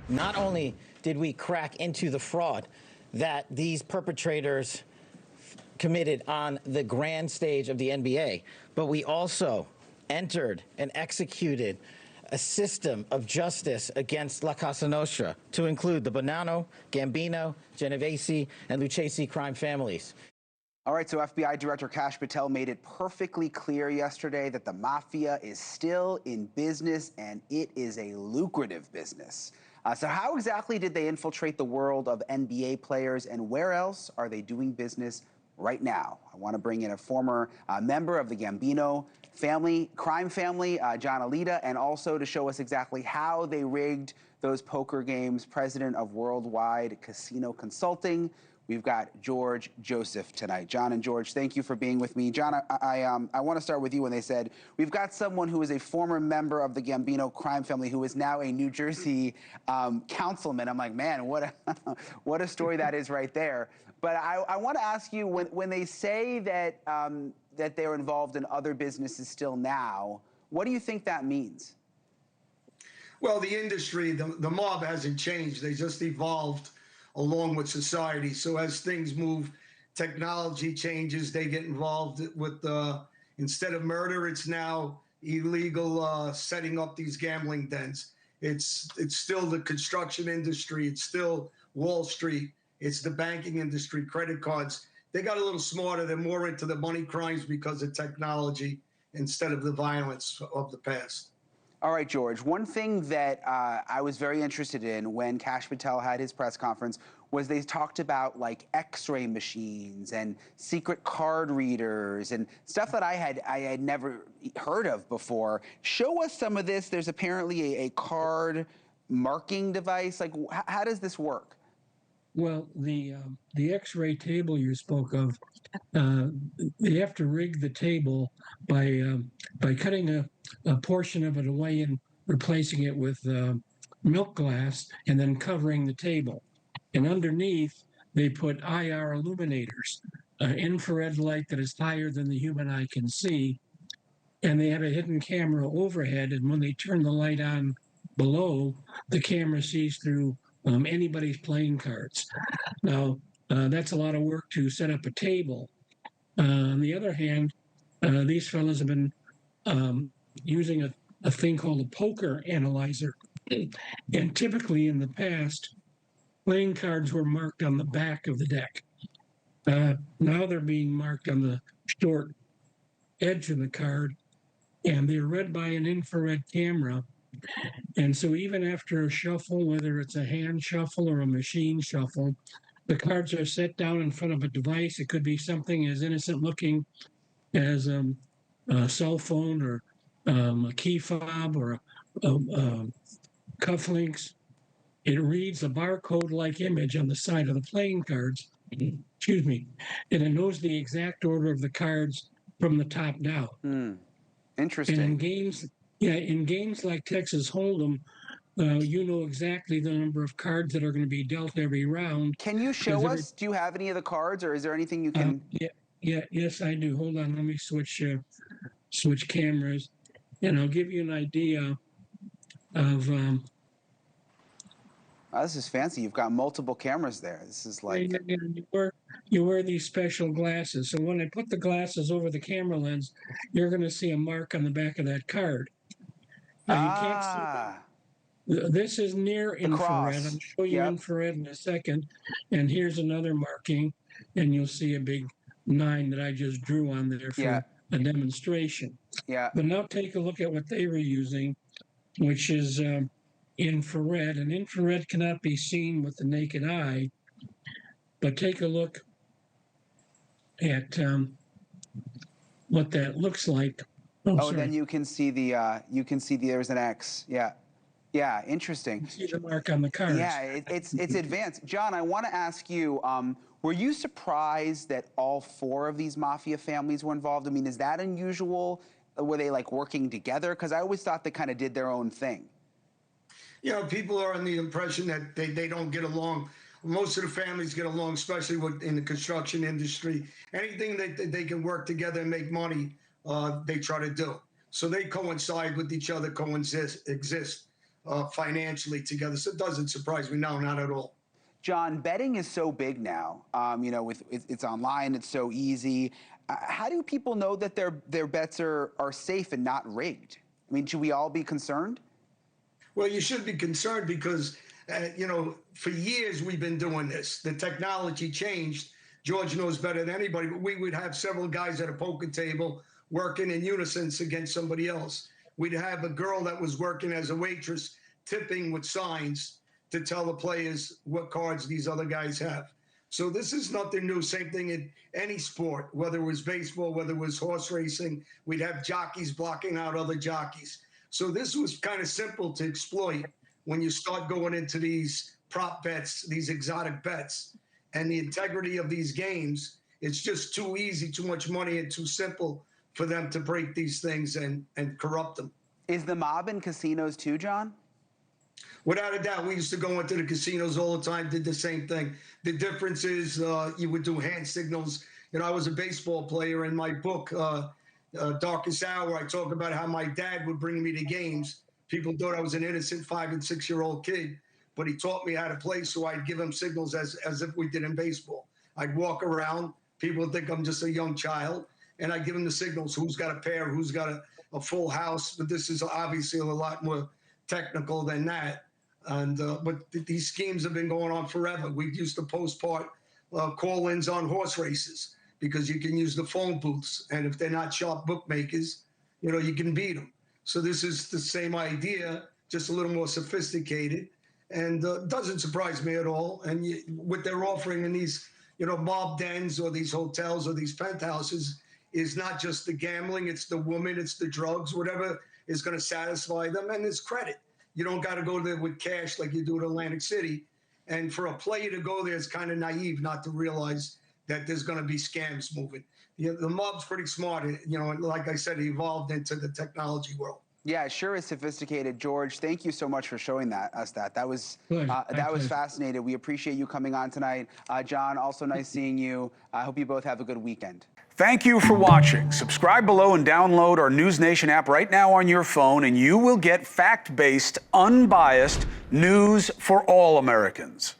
Not only did we crack into the fraud that these perpetrators committed on the grand stage of the NBA, but we also entered and executed a system of justice against La Casa Nostra to include the Bonanno, Gambino, Genovese, and Lucchese crime families. All right, so FBI Director Kash Patel made it perfectly clear yesterday that the Mafia is still in business, and it is a lucrative business. So how exactly did they infiltrate the world of NBA players, and where else are they doing business right now? I want to bring in a former member of the Gambino crime family, John Alite, and also to show us exactly how they rigged those poker games, president of Worldwide Casino Consulting. We've got George Joseph tonight. John and George, thank you for being with me. John, I want to start with you when they said, we've got someone who is a former member of the Gambino crime family who is now a New Jersey councilman. I'm like, man, what a story that is right there. But I want to ask you, when they say that, that they're involved in other businesses still now, what do you think that means? Well, the industry, the mob hasn't changed. They just evolved along with society. So as things move, technology changes, they get involved with, instead of murder, it's now illegal setting up these gambling dens. It's still the construction industry. It's still Wall Street. It's the banking industry, credit cards. They got a little smarter. They're more into the money crimes because of technology instead of the violence of the past. All right, George, one thing that I was very interested in when Kash Patel had his press conference was they talked about like X-ray machines and secret card readers and stuff that I had never heard of before. Show us some of this. There's apparently a card marking device. Like, how does this work? Well, the X-ray table you spoke of, they have to rig the table by cutting a portion of it away and replacing it with milk glass and then covering the table. And underneath, they put IR illuminators, infrared light that is higher than the human eye can see. And they have a hidden camera overhead. And when they turn the light on below, the camera sees through anybody's playing cards. Now, that's a lot of work to set up a table. On the other hand, these fellows have been using a thing called a poker analyzer. And typically in the past, playing cards were marked on the back of the deck. Now they're being marked on the short edge of the card, and they're read by an infrared camera. And so even after a shuffle, whether it's a hand shuffle or a machine shuffle, the cards are set down in front of a device. It could be something as innocent looking as a cell phone or a key fob or cufflinks. It reads a barcode-like image on the side of the playing cards, excuse me, and it knows the exact order of the cards from the top down. Interesting. And in games like Texas Hold'em, you know exactly the number of cards that are going to be dealt every round. Can you show us? Do you have any of the cards, or is there anything you can? Yes, I do. Hold on, let me switch cameras, and I'll give you an idea of. Oh, this is fancy. You've got multiple cameras there. This is like you wear these special glasses. So when I put the glasses over the camera lens, you're going to see a mark on the back of that card. Now, you can't see that. This is near infrared. I'll show you infrared in a second. And here's another marking, and you'll see a big 9 that I just drew on there for a demonstration. Yeah. But now take a look at what they were using, which is infrared. And infrared cannot be seen with the naked eye. But take a look at what that looks like. Oh, then you can see there's an X. Yeah. Yeah, interesting. See the mark on the cards. Yeah, it's advanced. John, I want to ask you, were you surprised that all 4 of these Mafia families were involved? I mean, is that unusual? Were they like working together? Because I always thought they kind of did their own thing. You know, people are under the impression that they don't get along. Most of the families get along, especially in the construction industry. Anything that they can work together and make money, they try to do. So they coincide with each other, exist. financially together. So it doesn't surprise me. No, not at all. John, betting is so big now. With it's online, it's so easy. How do people know that their bets are safe and not rigged? I mean, should we all be concerned? Well, you should be concerned because, for years we've been doing this. The technology changed. George knows better than anybody, but we would have several guys at a poker table working in unison against somebody else. We'd have a girl that was working as a waitress, tipping with signs to tell the players what cards these other guys have. So this is nothing new. Same thing in any sport, whether it was baseball, whether it was horse racing, we'd have jockeys blocking out other jockeys. So this was kind of simple to exploit when you start going into these prop bets, these exotic bets, and the integrity of these games. It's just too easy, too much money, and too simple for them to break these things and corrupt them. Is the mob in casinos too, John? Without a doubt, we used to go into the casinos all the time, did the same thing. The difference is you would do hand signals. I was a baseball player. In my book, Darkest Hour, I talk about how my dad would bring me to games. People thought I was an innocent 5- and 6-year-old kid, but he taught me how to play, so I'd give him signals as if we did in baseball. I'd walk around. People would think I'm just a young child, and I'd give them the signals, who's got a pair, who's got a full house. But this is obviously a lot more technical than that. And but these schemes have been going on forever. We used to postpart call-ins on horse races because you can use the phone booths, and if they're not sharp bookmakers, you can beat them. So this is the same idea, just a little more sophisticated, and doesn't surprise me at all. And what they're offering in these, mob dens or these hotels or these penthouses is not just the gambling, it's the woman, it's the drugs, whatever is going to satisfy them, and it's credit. You don't got to go there with cash like you do at Atlantic City. And for a player to go there, it's kind of naive not to realize that there's going to be scams moving. The mob's pretty smart. Like I said, it evolved into the technology world. Yeah, it sure is sophisticated. George, thank you so much for showing us that. That was fascinating. We appreciate you coming on tonight. John, also nice seeing you. I hope you both have a good weekend. Thank you for watching. Subscribe below and download our NewsNation app right now on your phone, and you will get fact-based, unbiased news for all Americans.